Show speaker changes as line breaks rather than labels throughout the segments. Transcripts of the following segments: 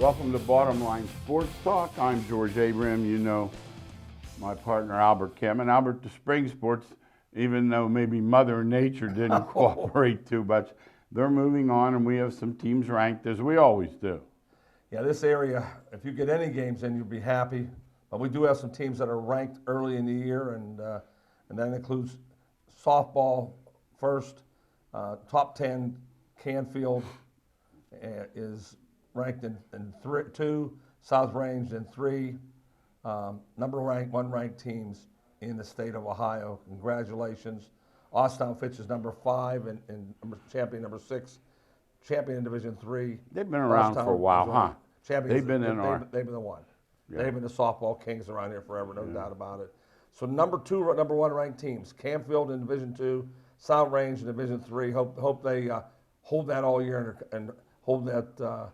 Welcome to Bottom Line Sports Talk. I'm George Abraham. You know my partner Albert Kim. And Albert, the spring sports, even though maybe Mother Nature didn't cooperate too much, they're moving on, and we have some teams ranked, as we always do.
Yeah, this area, if you get any games in, you'll be happy. But we do have some teams that are ranked early in the year, and that includes softball first. Top 10, Canfield is ranked in 2, South Range in 3. Number one ranked teams in the state of Ohio. Congratulations. Austin Fitch is number 5 and champion number 6. Champion in Division 3.
They've been around for a while, huh?
They've been the one.
Yeah.
They've been the softball kings around here forever, no doubt about it. So number 1 ranked teams, Canfield in Division 2, South Range in Division 3. Hope they hold that all year and hold that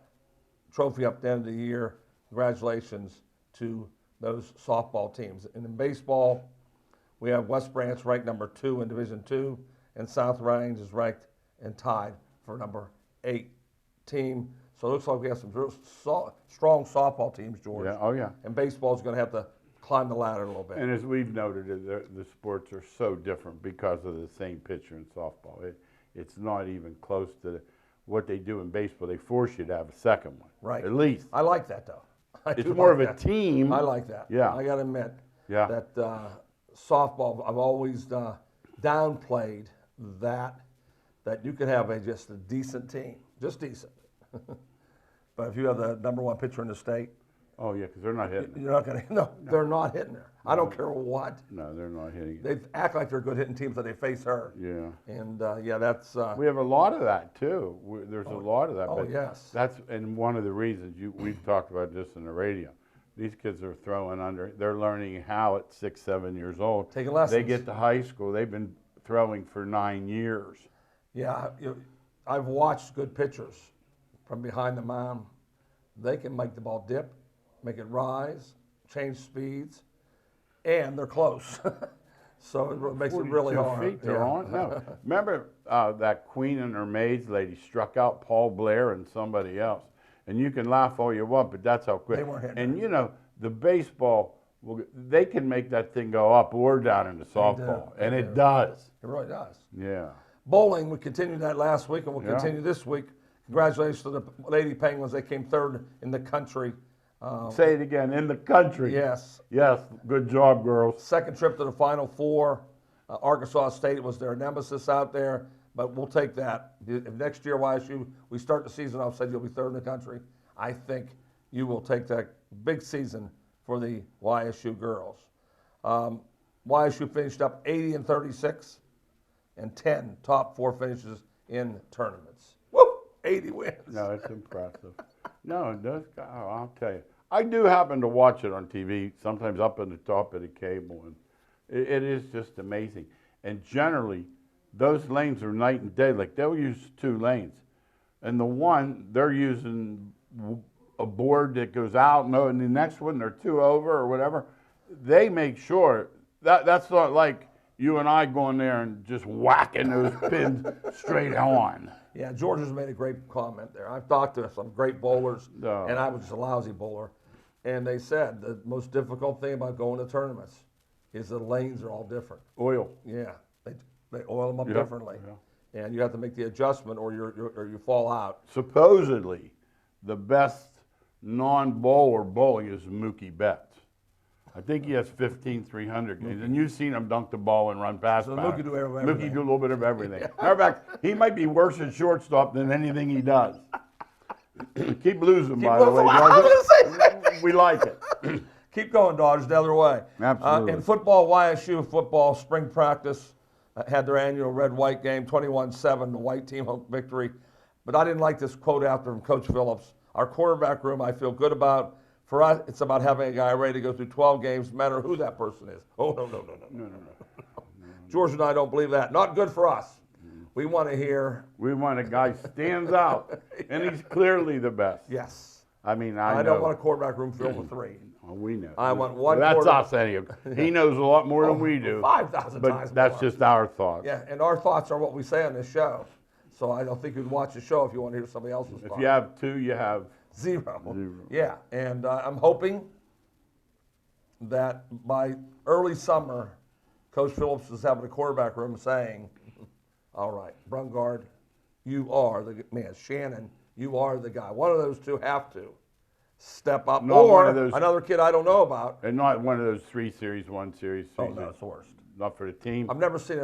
trophy up at the end of the year. Congratulations to those softball teams. And in baseball, we have West Branch ranked number 2 in Division 2, and South Range is ranked and tied for number 8 team. So it looks like we have some strong softball teams, George.
Yeah, oh yeah.
And baseball is going to have to climb the ladder a little bit.
And as we've noted, the sports are so different because of the same pitcher in softball. It's not even close to what they do in baseball. They force you to have a second one,
Right.
at least.
I like that, though.
It's more of a team.
I like that.
Yeah.
I got to admit
Yeah.
that softball, I've always downplayed that you could have just a decent team, just decent. But if you have the number 1 pitcher in the state,
Oh yeah, because they're not hitting.
you're not going to. No, they're not hitting there. I don't care what.
No, they're not hitting it.
They act like they're good hitting teams that they face her.
Yeah.
And that's.
We have a lot of that too. There's a lot of that.
Oh
but
yes.
That's and one of the reasons we've talked about this in the radio. These kids are throwing under. They're learning how at 6, 7 years old.
Taking lessons.
They get to high school. They've been throwing for 9 years.
Yeah, I've watched good pitchers from behind the mound. They can make the ball dip, make it rise, change speeds, and they're close. So it makes it really
42
hard.
feet they're on. No. Remember that Queen and her maids lady struck out Paul Blair and somebody else. And you can laugh all you want, but that's how quick.
They weren't hitting
and you know, the baseball, they can make that thing go up or down into softball. And it does.
It really does.
Yeah.
Bowling, we continued that last week, and we'll
Yeah.
continue this week. Congratulations to the Lady Penguins. They came 3rd in the country.
Say it again, in the country.
Yes.
Yes, good job, girls.
Second trip to the Final Four. Arkansas State was their nemesis out there, but we'll take that. If next year, YSU, we start the season off, said you'll be 3rd in the country. I think you will take that big season for the YSU girls. YSU finished up 80-36 and 10 top 4 finishes in tournaments. Woo! 80 wins.
No, it's impressive. No, it does. Oh, I'll tell you. I do happen to watch it on TV, sometimes up in the top of the cable, and it is just amazing. And generally, those lanes are night and day. Like, they'll use 2 lanes. And the one, they're using a board that goes out, and the next one, they're 2 over or whatever. They make sure that's not like you and I going there and just whacking those pins straight on.
Yeah, George has made a great comment there. I've talked to some great bowlers, and I was just a lousy bowler. And they said the most difficult thing about going to tournaments is the lanes are all different.
Oil.
Yeah, they oil them up differently, and you have to make the adjustment, or you fall out.
Supposedly, the best non-bowler bowling is Mookie Betts. I think he has 15,300 games, and you've seen him dunk the ball and run past.
So Mookie do everything.
Mookie do a little bit of everything. Matter of fact, he might be worse at shortstop than anything he does. Keep losing, by the way.
I was going to say.
We like it.
Keep going, Dodgers, the other way.
Absolutely.
In football, YSU football spring practice had their annual red-white game, 21-7, the white team victory. But I didn't like this quote after from Coach Phillips. Our quarterback room I feel good about. For us, it's about having a guy ready to go through 12 games, no matter who that person is. Oh, no. George and I don't believe that. Not good for us. We want to hear.
We want a guy stands out, and he's clearly the best.
Yes.
I mean,
I don't want a quarterback room filled with 3.
Oh, we know.
I want one.
That's us, anyway. He knows a lot more than we do.
5,000 times
But that's
more.
just our thoughts.
Yeah, and our thoughts are what we say on this show. So I don't think you'd watch the show if you want to hear somebody else's thoughts.
If you have 2, you have
Zero.
Zero.
Yeah, and I'm hoping that by early summer, Coach Phillips is having a quarterback room saying, all right, Brungard, you are the man. Shannon, you are the guy. One of those two have to step up.
Not one
or
of those-
another kid I don't know about.
And not one of those 3 series, 1 series, 3
Oh, no,
series.
it's the worst.
Not for the team.
I've never seen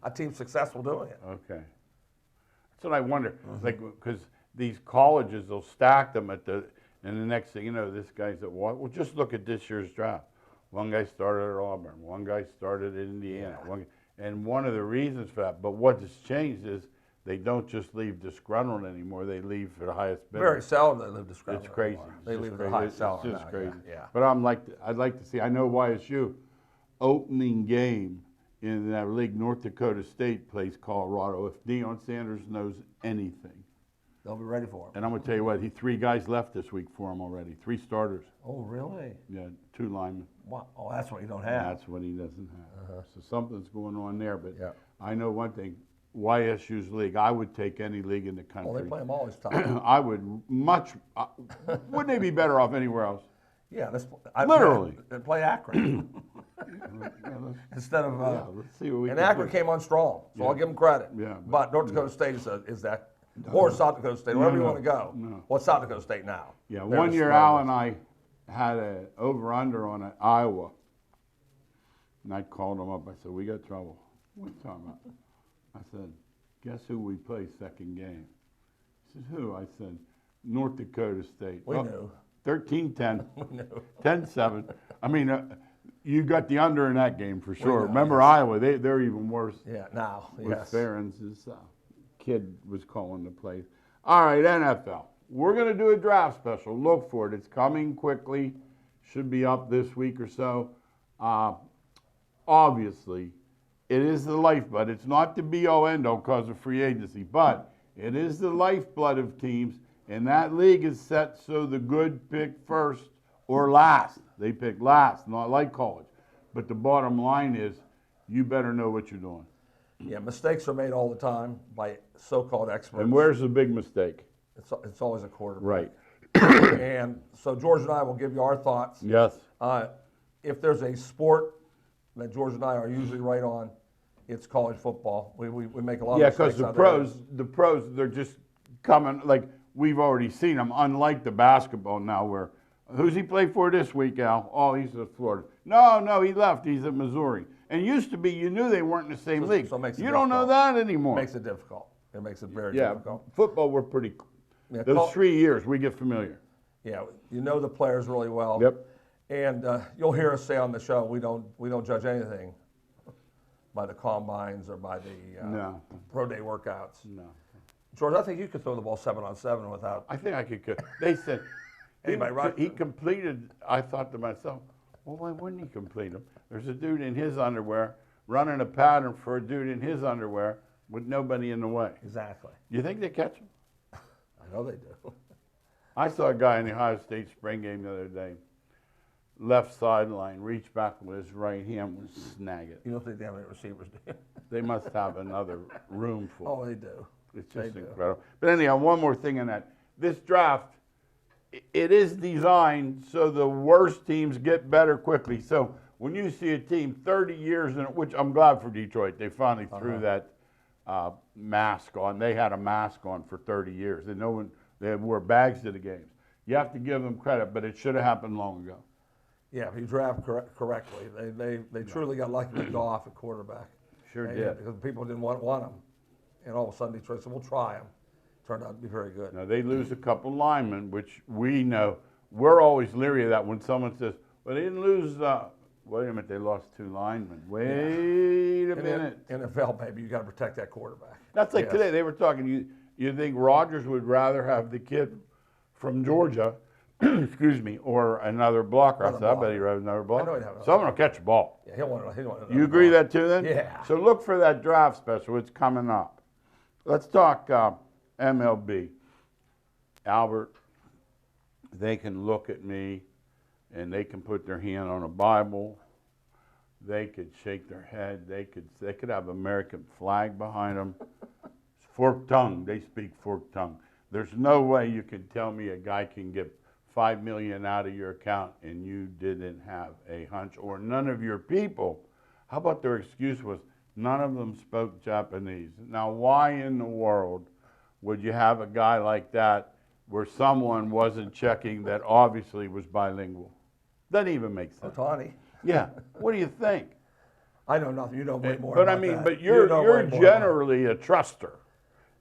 a team successful doing it.
Okay. That's what I wonder. Like, because these colleges will stack them and the next thing you know, this guy's at what? Well, just look at this year's draft. One guy started at Auburn. One guy started at Indiana. And one of the reasons for that, but what has changed is they don't just leave disgruntled anymore. They leave for the highest bidder.
Very seldom they live disgruntled.
It's crazy.
anymore. They
It's
leave
just
the
crazy.
highest salary.
It's just
now,
crazy.
Yeah.
But I'd like to see. I know YSU opening game in that league. North Dakota State plays Colorado. If Deion Sanders knows anything,
They'll be ready for him.
and I'm gonna tell you what, 3 guys left this week for him already. 3 starters.
Oh, really?
Yeah, 2 linemen.
Wow. Oh, that's what you don't
And
have.
that's what he doesn't have. So something's going on there. But
Yeah.
I know one thing. YSU's league. I would take any league in the country.
Well, they play them always tough.
I would much. Wouldn't they be better off anywhere else?
Yeah,
Literally.
play Akron instead of.
Yeah, let's see what we
And
can
Akron
do.
came on strong, so I'll give them credit.
Yeah,
But North Dakota State is that, or South Dakota State, wherever you want to go.
no.
What's South Dakota State now?
Yeah,
They're
one
the
year
smart
Al
ones.
and I had an over-under on Iowa. And I called him up. I said, we got trouble. What are you talking about? I said, guess who we play second game? He said, who? I said, North Dakota State.
We knew.
13-10.
We knew.
10-7. I mean, you got the under in that game for sure.
know,
Remember
yes.
Iowa, they're even worse.
Yeah, now,
With
yes.
Ferentz' kid was calling the plays. All right, NFL. We're going to do a draft special. Look for it. It's coming quickly. Should be up this week or so. Obviously, it is the lifeblood. It's not the be-all, end-all because of free agency, but it is the lifeblood of teams, and that league is set so the good pick first or last. They pick last, not like college. But the bottom line is you better know what you're doing.
Yeah, mistakes are made all the time by so-called experts.
And where's the big mistake?
It's always a quarterback.
Right.
And so George and I will give you our thoughts.
Yes.
If there's a sport that George and I are usually right on, it's college football. We make a lot
Yeah,
of mistakes
because
out there.
the pros, they're just coming, like, we've already seen them, unlike the basketball now where, who's he play for this week, Al? Oh, he's at Florida. No, he left. He's at Missouri. And it used to be, you knew they weren't in the same league.
so it makes it
you don't know
difficult.
that anymore.
It makes it difficult. It makes it very
Yeah,
difficult.
football, we're pretty,
Yeah,
those 3 years, we get familiar.
Yeah, you know the players really well.
Yep.
And you'll hear us say on the show, we don't judge anything by the combines or by the
No.
pro day workouts.
No.
George, I think you could throw the ball 7-on-7 without.
I think I could. They said,
Anybody right?
he completed, I thought to myself, well, why wouldn't he complete them? There's a dude in his underwear running a pattern for a dude in his underwear with nobody in the way.
Exactly.
You think they catch him?
I know they do.
I saw a guy in the Ohio State spring game the other day, left sideline, reach back with his right hand, and snag it.
You don't think they have any receivers, do you?
They must have another room full.
Oh, they do.
It's
they
just
do.
incredible. But anyhow, one more thing on that. This draft, it is designed so the worst teams get better quickly. So when you see a team 30 years, in it, which I'm glad for Detroit, they finally threw that mask on. They had a mask on for 30 years. And no one, they wore bags to the games. You have to give them credit, but it should have happened long ago.
Yeah, if you draft correctly, they truly got lucky with Goff at quarterback.
Sure
And,
did.
because people didn't want him. And all of a sudden Detroit said, we'll try him. Turned out to be very good.
Now, they lose a couple linemen, which we know. We're always leery of that when someone says, well, they didn't lose, wait a minute, they lost 2 linemen. Wait a minute.
NFL, baby, you got to protect that quarterback.
That's like
Yes.
today, they were talking, you think Rodgers would rather have the kid from Georgia, excuse me, or another blocker? I
Another
said, I bet
blocker.
he'd rather another blocker.
know he'd have another
Someone will catch the ball.
Yeah, he'll want to.
You agree that too then?
Yeah.
So look for that draft special. It's coming up. Let's talk MLB. Albert, they can look at me and they can put their hand on a Bible. They could shake their head. They could have American flag behind them. Forked tongue. They speak forked tongue. There's no way you can tell me a guy can get $5 million out of your account and you didn't have a hunch, or none of your people. How about their excuse was none of them spoke Japanese? Now, why in the world would you have a guy like that where someone wasn't checking that obviously was bilingual? Doesn't even make sense.
Otani.
Yeah. What do you think?
I know nothing. You know way more.
But
about
I mean,
that.
but
You know way
you're
more
generally a truster.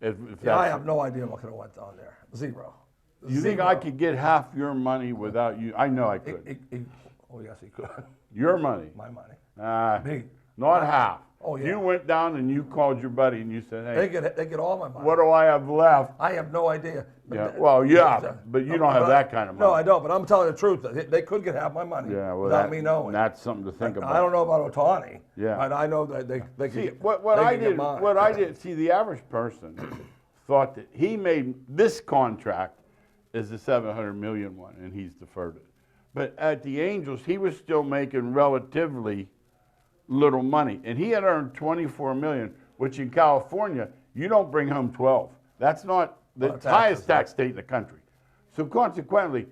If
Yeah, I
that's-
have no idea what could have went on there. Zero.
You think I could get half your money without you? I know I could.
Oh yes, he could.
Your money?
My money.
Me.
Me.
Not half.
Oh, yeah.
You went down and you called your buddy and you said, "Hey,
They get all my money.
what do I have left?"
I have no idea.
Yeah. Well, yeah, but you don't have that kind of money.
No, I don't. But I'm telling the truth. They could get half my money
Yeah. Well,
without me knowing.
That's something to think about.
I don't know about Otani.
Yeah.
But I know that they could
See,
get,
what
they
I
could get
did,
mine.
what I did. See, the average person thought that he made this contract is the $700 million one, and he's deferred it. But at the Angels, he was still making relatively little money, and he had earned $24 million, which in California you don't bring home 12. That's not the highest tax state in the country. So consequently,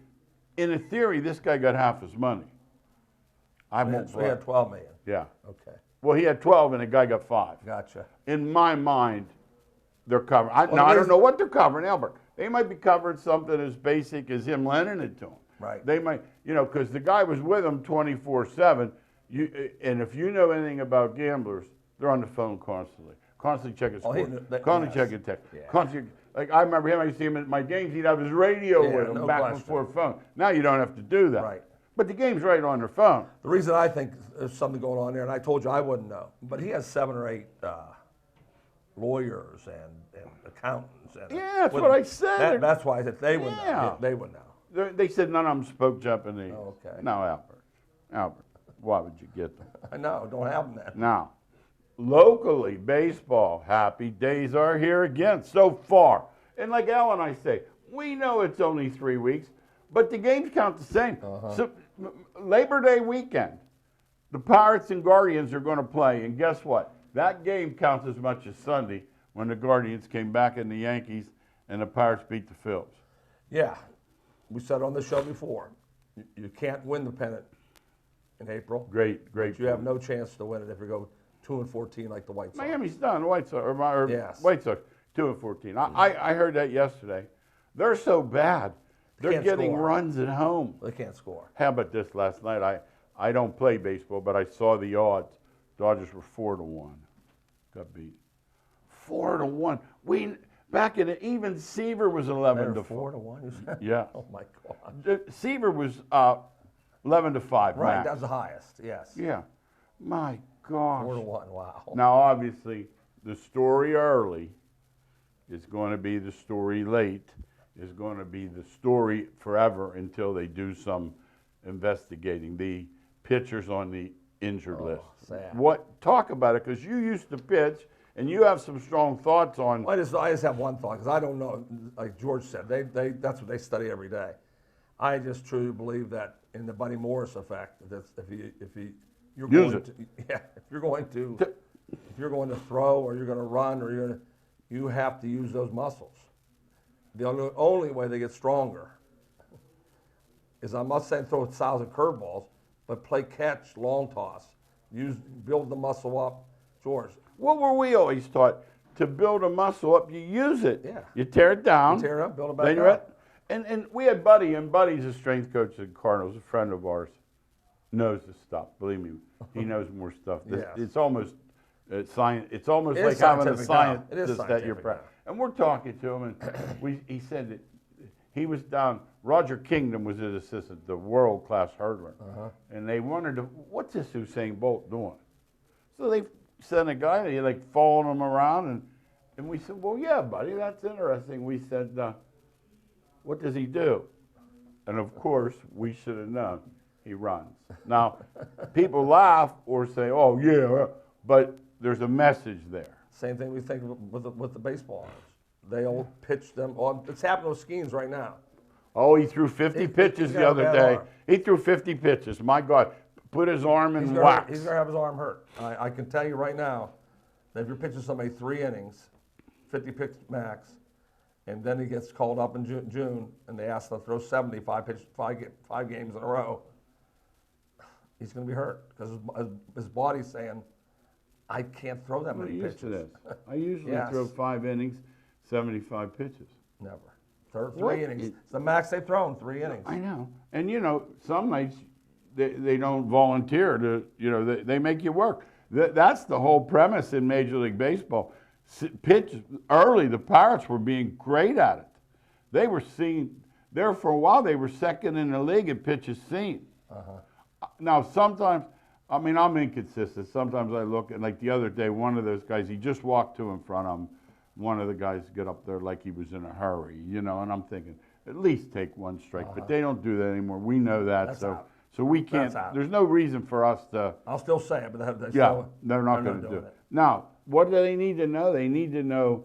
in a theory, this guy got half his money.
So he had 12 million.
Yeah.
Okay.
Well, he had 12, and the guy got 5.
Gotcha.
In my mind, they're covering. I
Well,
don't know what they're covering, Albert. They might be covering something as basic as him lending it to him.
Right.
They might, because the guy was with him 24/7. And if you know anything about gamblers, they're on the phone constantly checking scores, constantly checking text, constantly. Like I remember him. I used to see him at my games. He'd have his radio with him, back and forth phone. Now you don't have to do that.
Right.
But the game's right on their phone.
The reason I think there's something going on there, and I told you I wouldn't know, but he has 7 or 8 lawyers and accountants. And
Yeah, that's what I said.
That's why I said they would know. They would know.
They said none of them spoke Japanese.
Oh, okay.
No, Albert, why would you get them?
I know, don't have them then.
Now, locally, baseball, happy days are here again so far. And like Al and I say, we know it's only 3 weeks, but the games count the same. So, Labor Day weekend, the Pirates and Guardians are going to play, and guess what? That game counts as much as Sunday when the Guardians came back in the Yankees and the Pirates beat the Phils.
Yeah, we said on the show before, you can't win the pennant in April.
Great.
You have no chance to win it if you go 2-14 like the White Sox.
Miami's done. White Sox,
Yes.
White Sox, 2-14. I heard that yesterday. They're so bad. They're
Can't
getting
score.
runs at home.
They can't score.
How about this last night? I don't play baseball, but I saw the odds. Dodgers were 4-1. Got beat. 4-1. Back in even Seaver was 11-4.
4-1. You said?
Yeah.
Oh my God.
Seaver was 11-5.
Right,
max.
that's the highest. Yes.
Yeah. My gosh.
4-1. Wow.
Now, obviously, the story early is going to be the story late, is going to be the story forever until they do some investigating. The pitchers on the injured list.
Sad.
Talk about it, because you used to pitch, and you have some strong thoughts on.
I just have one thought, because I don't know. Like George said, that's what they study every day. I just truly believe that in the Buddy Morris effect, that if you're going to throw, or you're going to run, or you have to use those muscles. The only way they get stronger is, I'm not saying throw 1,000 curveballs, but play catch, long toss, build the muscle up. George,
What were we always taught? To build a muscle up, you use it.
Yeah.
You tear it down.
tear it up, build it back
Then you're
up.
and we had Buddy, and Buddy's a strength coach at Cardinals, a friend of ours. Knows this stuff. Believe me, he knows more stuff.
Yes.
It's almost science. It's almost
It
like
is
having a
scientific now.
scientist
It is
that you're
scientific
proud.
now.
And we're talking to him, and he said that he was down. Roger Kingdom was his assistant, the world-class hurdler, and they wondered, what's this Usain Bolt doing? So they sent a guy, they like following him around, and we said, well, yeah, buddy, that's interesting. We said, what does he do? And of course, we should have known. He runs. Now, people laugh or say, oh, yeah, but there's a message there.
Same thing we think with the baseball arms. They all pitch them. Oh, it's happening with Skeens right now.
Oh, he threw 50 pitches
he's
the
got a
other
bad
day.
arm.
He threw 50 pitches. My God, put his arm in wax.
He's going to have his arm hurt. I can tell you right now that if you're pitching somebody 3 innings, 50 pitch max, and then he gets called up in June, and they ask him to throw 75 pitches, five games in a row. He's going to be hurt because his body's saying, I can't throw that many pitches.
To this. I usually
Yes.
throw 5 innings, 75 pitches.
Never. Three innings. It's the max they've thrown, 3 innings.
I know. And, some nights they don't volunteer to, they make you work. That's the whole premise in Major League Baseball. Pitch early, the Pirates were being great at it. They were there for a while, they were second in the league at pitches seen. Now, sometimes, I'm inconsistent. Sometimes I look, and like the other day, one of those guys, he just walked 2 in front of him. One of the guys got up there like he was in a hurry, and I'm thinking, at least take 1 strike. But they don't do that anymore. We know that.
That's
so
out.
so we can't, there's no reason for us to.
I'll still say it, but
they're not going to do it. Now, what do they need to know? They need to know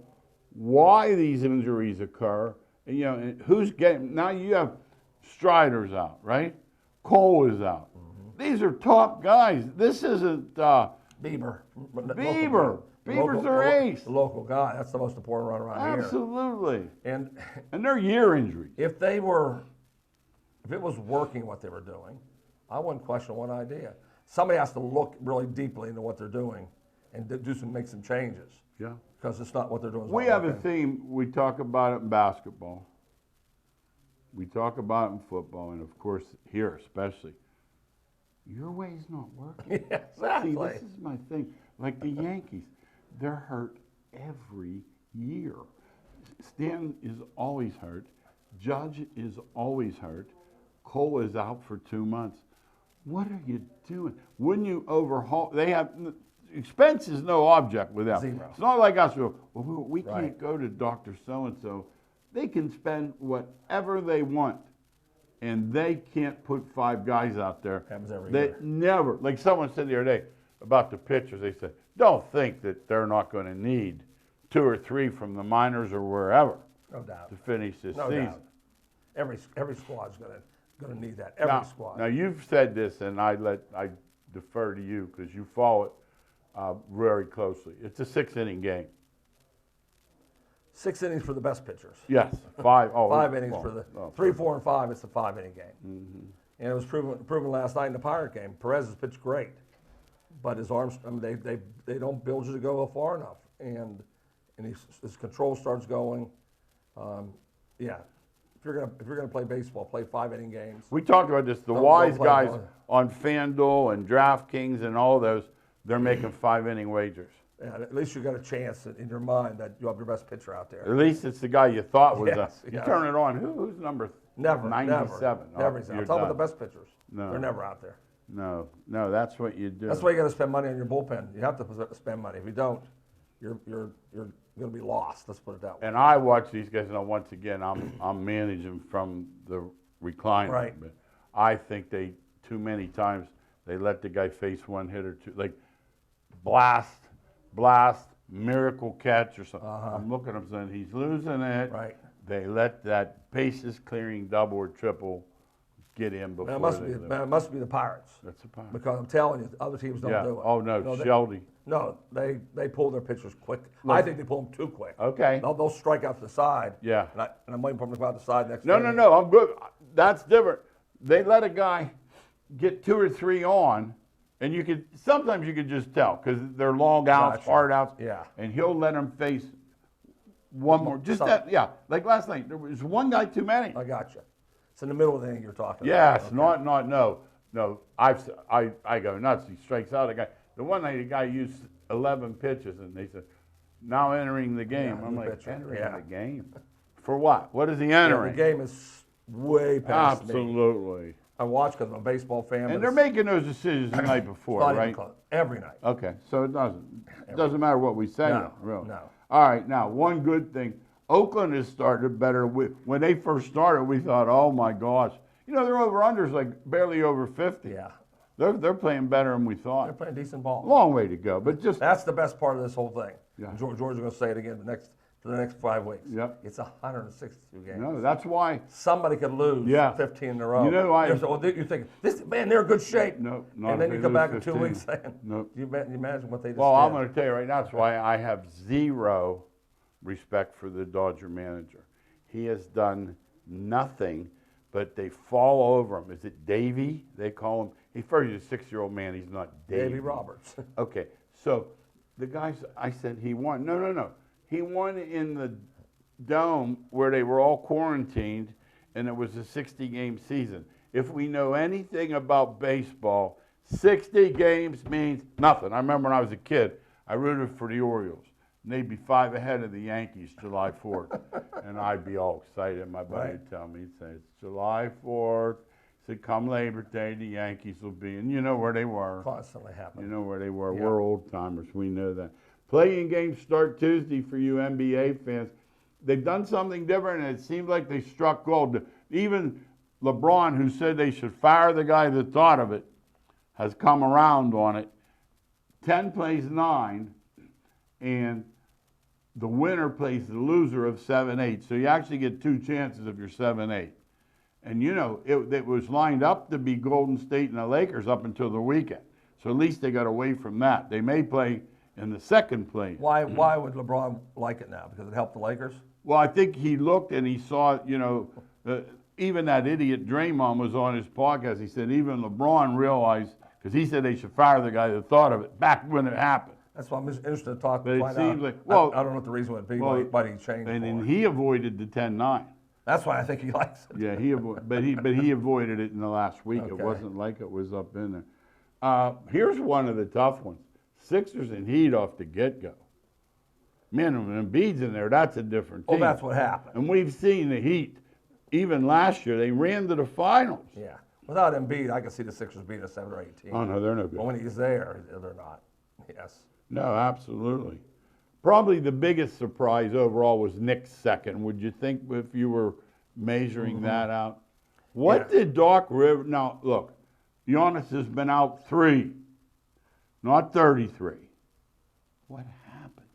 why these injuries occur. And, and who's getting, now you have Strider's out, right? Cole is out. These are top guys. This isn't
Bieber.
Bieber's their ace.
The local guy. That's the most important run around
Absolutely.
here.
And they're year injuries.
If it was working what they were doing, I wouldn't question one idea. Somebody has to look really deeply into what they're doing and make some changes.
Yeah.
Because it's not what they're doing.
We have a theme. We talk about it in basketball. We talk about it in football, and of course here especially. Your way's not working.
Yeah, exactly.
See, this is my thing. Like the Yankees, they're hurt every year. Stanton is always hurt. Judge is always hurt. Cole is out for 2 months. What are you doing? Wouldn't you overhaul? Expense is no object with them.
Zero.
It's not like us. We can't
Right.
go to Dr. So-and-so. They can spend whatever they want. And they can't put 5 guys out there.
Happens every
They
year.
never, like someone said the other day about the pitchers, they said, don't think that they're not going to need 2 or 3 from the minors or wherever
No doubt.
to finish this
No
season.
doubt. Every squad's going to need that. Every squad.
Now you've said this, and I defer to you because you follow it very closely. It's a 6-inning game.
6 innings for the best pitchers.
Yes, 5. Oh,
5 innings for the 3, 4, and 5. It's a 5-inning game, and it was proven last night in the Pirate game. Perez has pitched great, but his arms, they don't build you to go far enough, and his control starts going. If you're gonna play baseball, play 5-inning games.
We talked about this. The
Don't
wise
play
guys
ball.
on FanDuel and DraftKings and all those, they're making 5-inning wagers.
Yeah, at least you got a chance in your mind that you have your best pitcher out there.
At least it's the guy you thought was.
Yes,
You
yes.
turn it on. Who's number?
Never,
97.
never.
Oh,
I'm
you're
talking about
done.
the best pitchers.
No.
They're never out there.
No, that's what you do.
That's why you got to spend money on your bullpen. You have to spend money. If you don't, you're going to be lost. Let's put it that way.
And I watch these guys. Now, once again, I'm managing from the recliner.
Right.
But I think too many times they let the guy face 1 hit or 2, like blast, miracle catch or something. I'm looking at him saying he's losing it.
Right.
They let that bases clearing double or triple get in before
It must be the Pirates.
That's a Pirate.
Because I'm telling you, other teams don't do it.
Oh no, Sheldy.
They pull their pitchers quick. I think they pull them too quick.
Okay.
They'll strike out to the side.
Yeah.
And I'm waiting for them to go out the side next.
No, I'm good. That's different. They let a guy get 2 or 3 on, and sometimes you could just tell because they're long outs,
Gotcha.
hard outs.
Yeah.
And he'll let them face one more. Just
Some.
that, yeah. Like last night, there was 1 guy too many.
I got you. It's in the middle of the inning you're talking
Yes,
about.
no. I go nuts. He strikes out a guy. The one night, the guy used 11 pitches, and they said, "Now entering the game."
Yeah,
I'm
new
like,
pitcher.
entering
Yeah.
the game for what? What is he
Yeah,
entering?
the game is way past me.
Absolutely.
I watch because I'm a baseball fan.
And they're making those decisions the night before,
not even
right?
close. Every night.
Okay, so it doesn't matter what we say,
No,
really.
no.
All right, now one good thing, Oakland has started better. When they first started, we thought, oh my gosh, their over/unders like barely over 50.
Yeah.
They're playing better than we
They're
thought.
playing decent ball.
Long way to go, but just
That's the best part of this whole thing.
Yeah.
And George is going to say it again for the next 5 weeks.
Yep.
It's 162 games.
no, that's why.
Somebody could lose
Yeah.
15 in a row. You think they're in good shape.
No, not
and then
if
you
they
come
lose
back in 2
15.
weeks saying,
Nope.
you imagine what they just
Well,
did.
I'm going to tell you right now, that's why I have 0 respect for the Dodger manager. He has done nothing, but they fall over him. Is it Davey? They call him. He's a 6-year-old man. He's not Davey.
Davey Roberts.
Okay, so the guys, I said he won. No. He won in the dome where they were all quarantined, and it was a 60-game season. If we know anything about baseball, 60 games means nothing. I remember when I was a kid, I rooted for the Orioles. And they'd be 5 ahead of the Yankees July 4th. And I'd be all excited. My buddy would tell me, he'd say, it's July 4th. He said, come Labor Day, the Yankees will be. And you know where they were.
Constantly happening.
You know where they were.
Yeah.
We're old timers. We know that. Playing games start Tuesday for you NBA fans. They've done something different, and it seems like they struck gold. Even LeBron, who said they should fire the guy that thought of it, has come around on it. 10 plays 9, and the winner plays the loser of 7-8. So you actually get 2 chances if you're 7-8. And you know, it was lined up to be Golden State and the Lakers up until the weekend. So at least they got away from that. They may play in the second play.
Why would LeBron like it now? Because it helped the Lakers?
Well, I think he looked and he saw, you know, even that idiot Draymond was on his podcast. He said even LeBron realized, because he said they should fire the guy that thought of it back when it happened.
That's why I'm just interested to talk
But
to
it
find
seems
out.
like, well,
I don't know what the reason would be,
well,
why he changed
And
for
then
it.
he avoided the 10-9.
That's why I think he likes it.
Yeah, but he avoided it in the last week.
Okay.
It wasn't like it was up in there. Here's one of the tough ones. Sixers and Heat off the get-go. Man, when Embiid's in there, that's a different team.
Well, that's what happened.
And we've seen the Heat, even last year, they ran to the finals.
Yeah. Without Embiid, I can see the Sixers being a 7 or 8 team.
Oh, no, they're no good.
But when he's there, they're not. Yes.
No, absolutely. Probably the biggest surprise overall was Nick's second. Would you think if you were measuring that out? What did Doc Rivers... Now, look, Giannis has been out 3, not 33. What happened?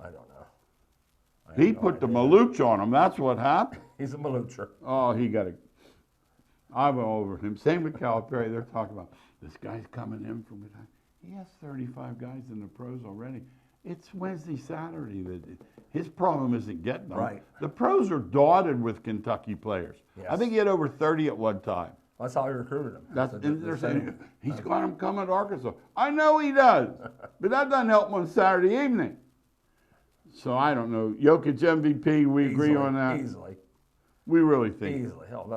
I don't know.
He put the Maluch on him. That's what happened.
He's a Malucher.
Oh, he got a... I went over him. Same with Calipari. They're talking about, this guy's coming in from... He has 35 guys in the pros already. It's Wednesday, Saturday. His problem isn't getting them.
Right.
The pros are dotted with Kentucky players.
Yes.
I think he had over 30 at one time.
That's how he recruited him.
And they're saying, he's got him coming to Arkansas. I know he does, but that doesn't help him on Saturday evening. So I don't know. Jokic MVP, we agree on that?
Easily.
We really think.
Easily. Hell,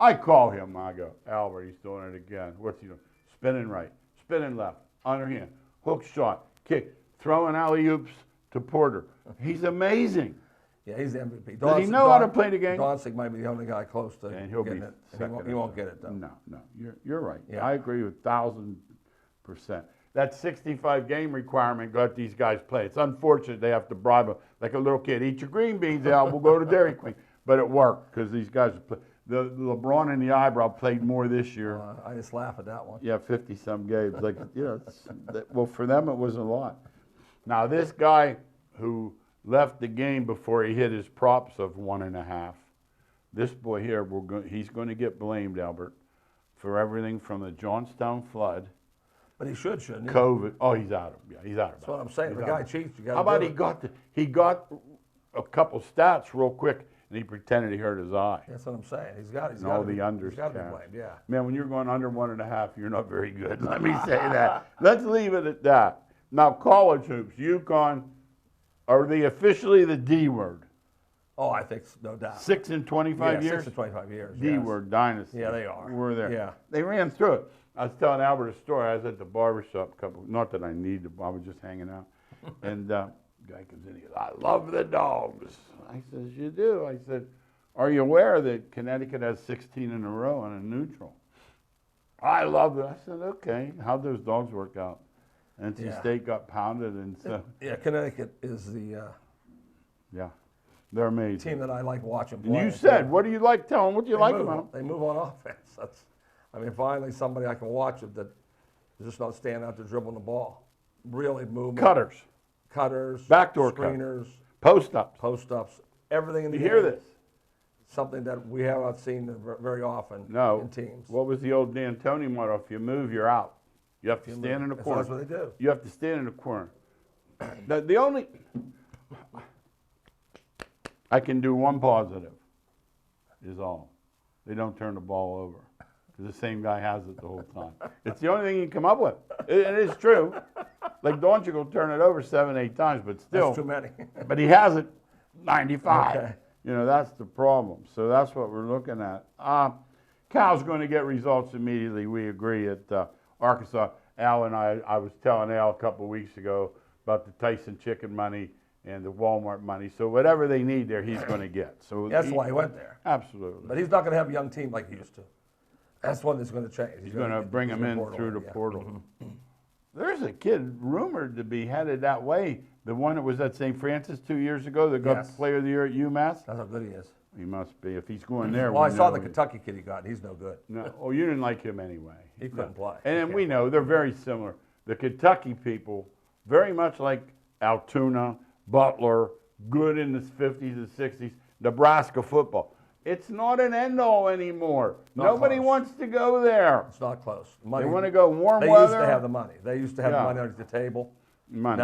I call him. I go, Albert, he's doing it again. What's he doing? Spinning right, spinning left, underhand, hook shot, kick, throwing alley-oops to Porter. He's amazing.
Yeah, he's the MVP.
Does he know how to play the game?
Doncic might be the only guy close to
And he'll be
getting it.
second.
He won't get it, though.
No, you're right.
Yeah.
I agree with 1,000%. That 65-game requirement got these guys play. It's unfortunate they have to bribe them like a little kid. Eat your green beans, Al. We'll go to Dairy Queen. But it worked because these guys play. The LeBron and the eyebrow played more this year.
I just laugh at that one.
Yeah, 50-some games. Like, you know, well, for them it was a lot. Now, this guy who left the game before he hit his props of 1.5, this boy here, he's going to get blamed, Albert, for everything from the Johnstown flood.
But he shouldn't he?
COVID. Oh, he's out of it. Yeah, he's out of it.
That's what I'm saying. If a guy cheats, you got to
How about he got a couple stats real quick, and he pretended he hurt his eye.
That's what I'm saying. He's got to
And all the unders.
He's got to be blamed, yeah.
Man, when you're going under 1.5, you're not very good. Let me say that. Let's leave it at that. Now, college hoops, UConn, are they officially the D word?
Oh, I think no doubt.
6 in 25 years?
6 to 25 years.
D word dynasty.
Yeah, they are.
We're there.
Yeah.
They ran through it. I was telling Albert a story. I was at the barbershop not that I need to, I was just hanging out. And guy comes in, he goes, I love the dogs. I says, you do? I said, are you aware that Connecticut has 16 in a row on a neutral? I love it. I said, okay. How'd those dogs work out? NC State got pounded, and so.
Yeah, Connecticut is the
yeah, they're amazing.
team that I like watching
And
play.
you said, what do you like? Tell them what you like about them.
They move on offense. Finally somebody I can watch it that is just not standing out there dribbling the ball. Really moving. Cutters.
Backdoor
screeners.
Post-ups.
Post-ups. Everything in the
You
game.
hear this?
Something that we have not seen very often in teams.
What was the old D'Antoni motto? If you move, you're out. You have to stand in the corner.
That's what they do.
You have to stand in the corner. The only, I can do one positive, is all. They don't turn the ball over. Because the same guy has it the whole time. It's the only thing you can come up with. It is true. Like Donchik will turn it over 7, 8 times, but still.
That's too many.
But he has it 95.
Okay.
You know, that's the problem. So that's what we're looking at. Cal's going to get results immediately. We agree at Arkansas. Al and I was telling Al a couple of weeks ago about the Tyson chicken money and the Walmart money. So whatever they need there, he's going to get. So
That's why he went there.
Absolutely.
But he's not going to have a young team like he used to. That's one that's going to change.
He's going to bring them in through the portal. There's a kid rumored to be headed that way. The one that was at St. Francis 2 years ago that got Player of the Year at UMass.
That's how good he is.
He must be. If he's going there.
Well, I saw the Kentucky kid he got, and he's no good.
No. Oh, you didn't like him anyway.
He couldn't play.
And we know they're very similar. The Kentucky people, very much like Altoona, Butler, good in the 50s and 60s, Nebraska football. It's not an end-all anymore. Nobody wants to go there.
It's not close.
They want to go warm
weather. They used to have the money. They used to have the money under the table.
Money.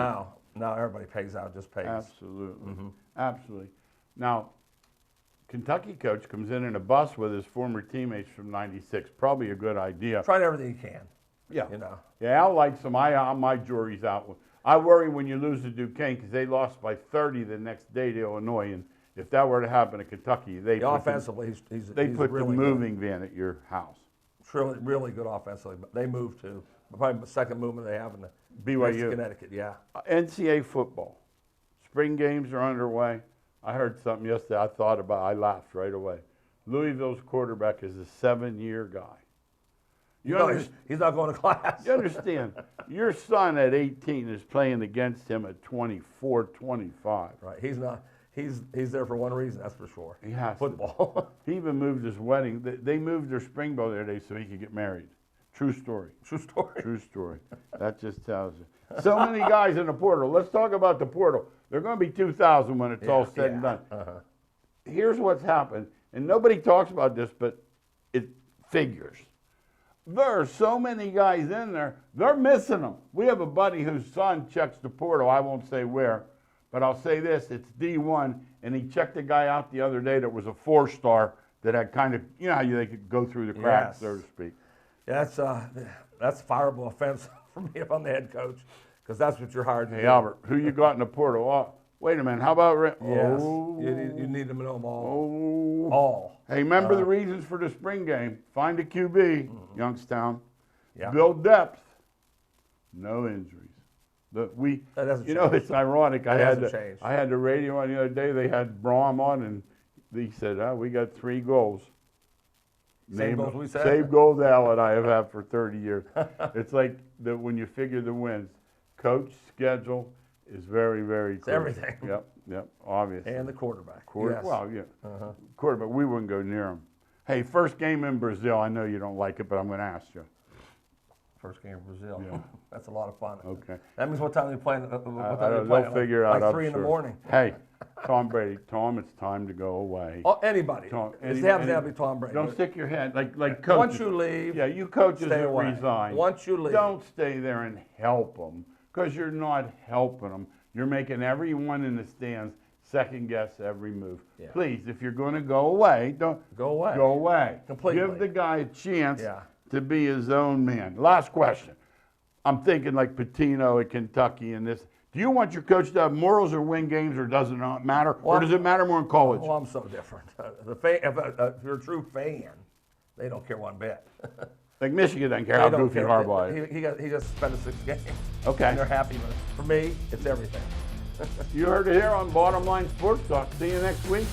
Now everybody pays out, just pays.
Absolutely. Absolutely. Now, Kentucky coach comes in a bus with his former teammates from '96. Probably a good idea.
Trying everything he can.
Yeah.
You know.
Yeah, Al likes them. My jury's out. I worry when you lose to Duquesne because they lost by 30 the next day to Illinois, and if that were to happen to Kentucky, they
offensively, he's
put
really
the moving van at your house.
Really, really good offensively. But they moved to probably the second movement they have in the
BYU,
Connecticut. Yeah.
NCAA football, spring games are underway. I heard something yesterday. I laughed right away. Louisville's quarterback is a 7-year guy.
He's not going to class.
You understand? Your son at 18 is playing against him at 24, 25.
Right. He's not. He's there for one reason, that's for sure.
He has
football.
He even moved his wedding. They moved their spring bowl the other day so he could get married. True story.
True story.
True story. That just tells you. So many guys in the portal. Let's talk about the portal. There are going to be 2,000 when it's all said and done. Here's what's happened, and nobody talks about this, but it figures. There are so many guys in there, they're missing them. We have a buddy whose son checks the portal. I won't say where. But I'll say this, it's D1, and he checked a guy out the other day that was a 4-star that had kind of, you know how they could go through the cracks, so to speak.
Yeah, that's fireable offense for me if I'm the head coach, because that's what you're hired to do.
Hey, Albert, who you got in the portal? Oh, wait a minute, how about...
Yes,
oh,
you need to know them
Oh.
all. All.
Hey, remember the reasons for the spring game. Find a QB, Youngstown. Yeah. Build depth. No injuries. It's ironic. I had the radio on the other day. They had Braum on, and he said, we got 3 goals.
Same goals we said?
Same goals Al and I have had for 30 years. It's like when you figure the wins. Coach, schedule is very, very
clear. Everything.
Yep, obviously.
And the quarterback.
Yes. Well, yeah. Quarterback, we wouldn't go near him. Hey, first game in Brazil. I know you don't like it, but I'm going to ask you.
First game in Brazil. Yeah. That's a lot of fun.
Okay.
That means what time are they playing?
They'll figure out.
Like 3 in the morning.
Hey, Tom Brady. Tom, it's time to go away.
Oh, anybody. It happens to be Tom Brady.
Don't stick your head like coaches.
Once you leave,
you coaches that resign.
Once you leave,
don't stay there and help them, because you're not helping them. You're making everyone in the stands second guess every move. Yeah. Please, if you're going to go away, don't
go away.
Go away.
Completely.
Give the guy a chance to be his own man. Last question. I'm thinking like Patino at Kentucky and this. Do you want your coach to have morals or win games, or does it not matter? Or does it matter more in college?
Well, I'm so different. If you're a true fan, they don't care one bit.
Like Michigan doesn't care how goofy Harbaugh is.
He just suspended 6 games.
Okay.
And they're happy with it. For me, it's everything.
You heard it here on Bottom Line Sports Talk. See you next week.